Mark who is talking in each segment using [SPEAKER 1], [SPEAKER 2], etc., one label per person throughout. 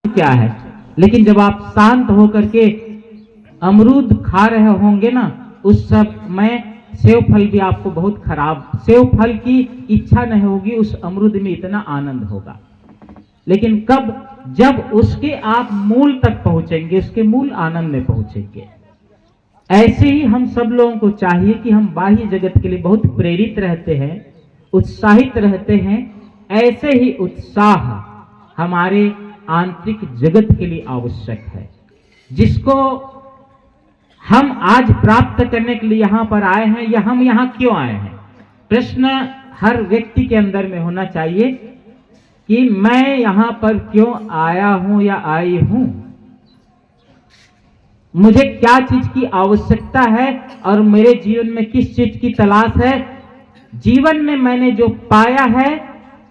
[SPEAKER 1] क्या है। लेकिन जब आप शांत होकर के अमरूद खा रहे होंगे ना, उस समय सेव फल भी आपको बहुत खराब, सेव फल की इच्छा नहीं होगी, उस अमरूद में इतना आनंद होगा। लेकिन कब? जब उसके आप मूल तक पहुंचेंगे, उसके मूल आनंद में पहुंचेंगे। ऐसे ही हम सब लोगों को चाहिए कि हम बाह्य जगत के लिए बहुत प्रेरित रहते हैं, उत्साहित रहते हैं। ऐसे ही उत्साह हमारे आंतरिक जगत के लिए आवश्यक है, जिसको हम आज प्राप्त करने के लिए यहां पर आए हैं, या हम यहां क्यों आए हैं। प्रश्न हर व्यक्ति के अंदर में होना चाहिए कि मैं यहां पर क्यों आया हूं या आई हूं, मुझे क्या चीज की आवश्यकता है और मेरे जीवन में किस चीज की तलाश है। जीवन में मैंने जो पाया है,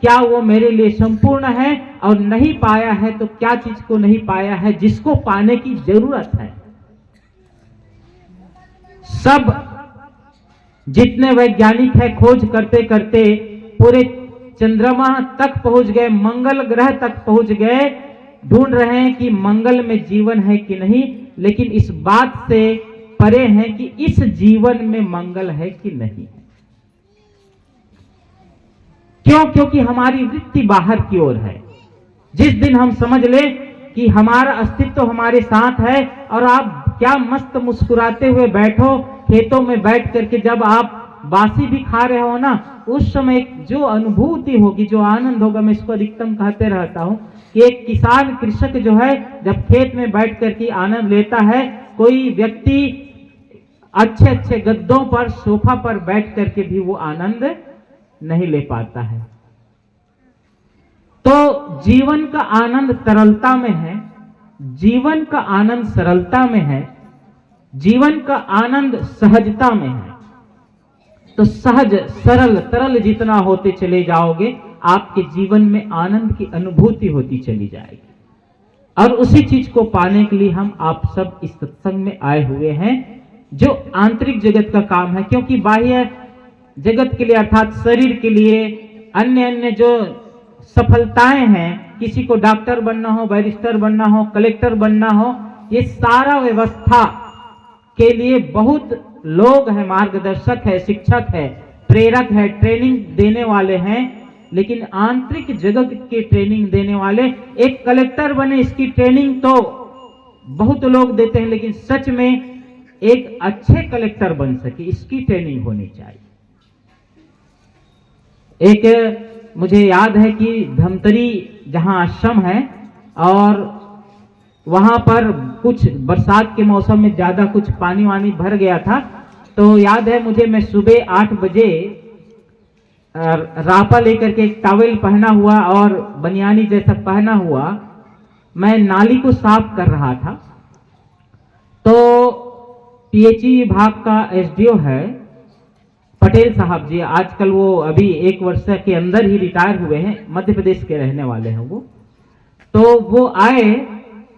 [SPEAKER 1] क्या वो मेरे लिए संपूर्ण है, और नहीं पाया है तो क्या चीज को नहीं पाया है जिसको पाने की जरूरत है। सब जितने वैज्ञानिक है खोज करते करते पूरे चंद्रमा तक पहुंच गए, मंगल ग्रह तक पहुंच गए, ढूंढ रहे हैं कि मंगल में जीवन है कि नहीं, लेकिन इस बात से परे हैं कि इस जीवन में मंगल है कि नहीं। क्यों? क्योंकि हमारी वृत्ति बाहर की ओर है। जिस दिन हम समझ ले कि हमारा अस्तित्व हमारे साथ है, और आप क्या मस्त मुस्कुराते हुए बैठो खेतों में बैठ करके, जब आप बासी भी खा रहे हो ना, उस समय जो अनुभूति होगी, जो आनंद होगा, मैं इसको अधिकतम कहते रहता हूं कि एक किसान कृषक जो है जब खेत में बैठ करके आनंद लेता है, कोई व्यक्ति अच्छे अच्छे गद्दों पर सोफा पर बैठ करके भी वो आनंद नहीं ले पाता है। तो जीवन का आनंद तरलता में है, जीवन का आनंद सरलता में है, जीवन का आनंद सहजता में है। तो सहज सरल तरल जितना होते चले जाओगे, आपके जीवन में आनंद की अनुभूति होती चली जाएगी। और उसी चीज को पाने के लिए हम आप सब इस सत्संग में आए हुए हैं, जो आंतरिक जगत का काम है। क्योंकि बाह्य जगत के लिए अर्थात शरीर के लिए अन्य अन्य जो सफलताएं हैं, किसी को डॉक्टर बनना हो, बैरिस्टर बनना हो, कलेक्टर बनना हो, ये सारा व्यवस्था के लिए बहुत लोग हैं, मार्गदर्शक है, शिक्षक है, प्रेरक है, ट्रेनिंग देने वाले हैं। लेकिन आंतरिक जगत के ट्रेनिंग देने वाले, एक कलेक्टर बने इसकी ट्रेनिंग तो बहुत लोग देते हैं, लेकिन सच में एक अच्छे कलेक्टर बन सके इसकी ट्रेनिंग होनी चाहिए। एक मुझे याद है कि धमतरी जहां आश्रम है, और वहां पर कुछ बरसात के मौसम में ज्यादा कुछ पानी वानी भर गया था। तो याद है मुझे, मैं सुबह 8 बजे रापा लेकर के एक टॉवेल पहना हुआ और बनियानी जैसा पहना हुआ मैं नाली को साफ कर रहा था। तो पीएचई विभाग का एसडीओ है पटेल साहब जी, आजकल वो अभी 1 वर्ष के अंदर ही रिटायर हुए हैं, मध्य प्रदेश के रहने वाले हैं वो। तो वो आए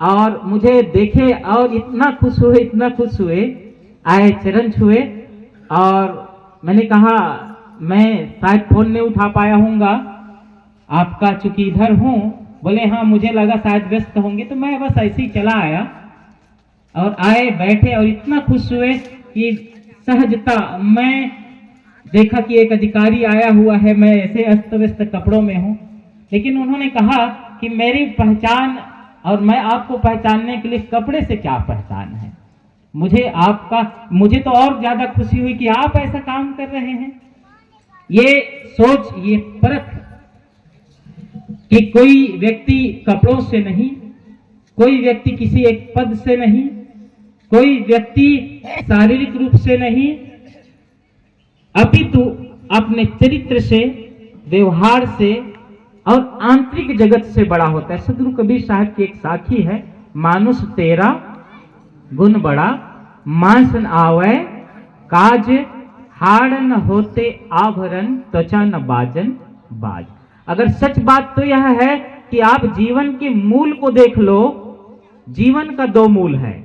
[SPEAKER 1] और मुझे देखे और इतना खुश हुए, इतना खुश हुए, आए, चरण छुए, और मैंने कहा मैं शायद फोन नहीं उठा पाया हूँगा आपका, चूंकि इधर हूँ। बोले हाँ, मुझे लगा शायद व्यस्त होंगे, तो मैं बस ऐसे ही चला आया। और आए, बैठे और इतना खुश हुए कि सहजता, मैं देखा कि एक अधिकारी आया हुआ है, मैं ऐसे अस्त व्यस्त कपड़ों में हूँ, लेकिन उन्होंने कहा कि मेरी पहचान और मैं आपको पहचानने के लिए कपड़े से क्या पहचान है। मुझे तो और ज्यादा खुशी हुई कि आप ऐसा काम कर रहे हैं। ये सोच, ये परख कि कोई व्यक्ति कपड़ों से नहीं, कोई व्यक्ति किसी एक पद से नहीं, कोई व्यक्ति शारीरिक रूप से नहीं, अपितु अपने चरित्र से, व्यवहार से और आंतरिक जगत से बड़ा होता है। सदगुरु कबीर साहब की एक साखी है, मानुष तेरा गुण बड़ा, मांस न आवे काज, हाड़ न होते आभरण, त्वचा न बाजन बाज। अगर सच बात तो यह है कि आप जीवन के मूल को देख लो। जीवन का 2 मूल है।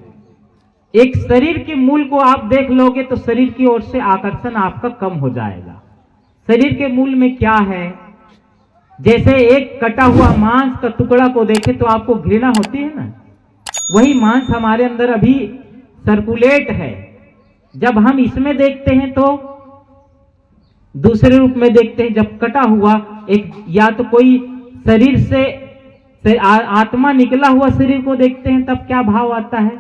[SPEAKER 1] एक शरीर के मूल को आप देख लोगे तो शरीर की ओर से आकर्षण आपका कम हो जाएगा। शरीर के मूल में क्या है? जैसे एक कटा हुआ मांस का टुकड़ा को देखे तो आपको घृणा होती है ना, वही मांस हमारे अंदर अभी सर्कुलेट है। जब हम इसमें देखते हैं तो दूसरे रूप में देखते हैं। जब कटा हुआ एक, या तो कोई शरीर से आत्मा निकला हुआ शरीर को देखते हैं, तब क्या भाव आता है?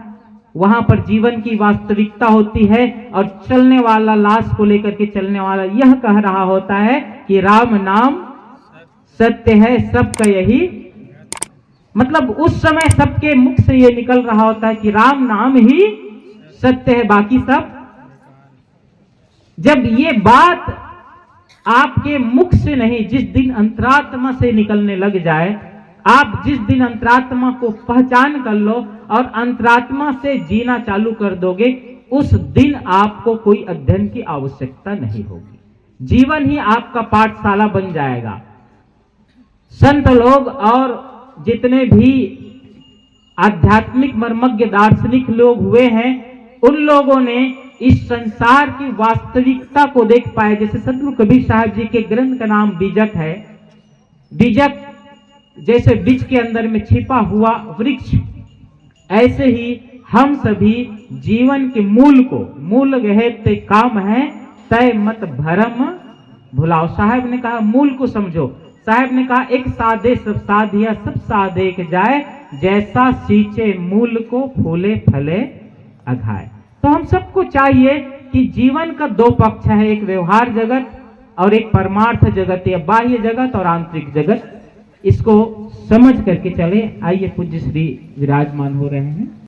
[SPEAKER 1] वहां पर जीवन की वास्तविकता होती है और चलने वाला, लाश को लेकर के चलने वाला यह कह रहा होता है कि राम नाम सत्य है, सबका यही मतलब उस समय सबके मुख से यह निकल रहा होता है कि राम नाम ही सत्य है, बाकी सब। जब ये बात आपके मुख से नहीं, जिस दिन अंतरात्मा से निकलने लग जाए, आप जिस दिन अंतरात्मा को पहचान कर लो और अंतरात्मा से जीना चालू कर दोगे, उस दिन आपको कोई अध्ययन की आवश्यकता नहीं होगी। जीवन ही आपका पाठशाला बन जाएगा। संत लोग और जितने भी आध्यात्मिक मर्मज्ञ दार्शनिक लोग हुए हैं, उन लोगों ने इस संसार की वास्तविकता को देख पाए। जैसे सदगुरु कबीर साहब जी के ग्रंथ का नाम बीजक है। बीजक जैसे बीज के अंदर में छिपा हुआ वृक्ष, ऐसे ही हम सभी जीवन के मूल को, मूल गहे ते काम है तय मत भरम भुलाओ। साहब ने कहा मूल को समझो। साहब ने कहा एक साधे सब साधिया सब साधे के जाए, जैसा सींचे मूल को फूले फले अघाए। तो हम सबको चाहिए कि जीवन का दो पक्ष है, एक व्यवहार जगत और एक परमार्थ जगत, या बाह्य जगत और आंतरिक जगत। इसको समझ करके चले। आइए पूज्य श्री विराजमान हो रहे हैं।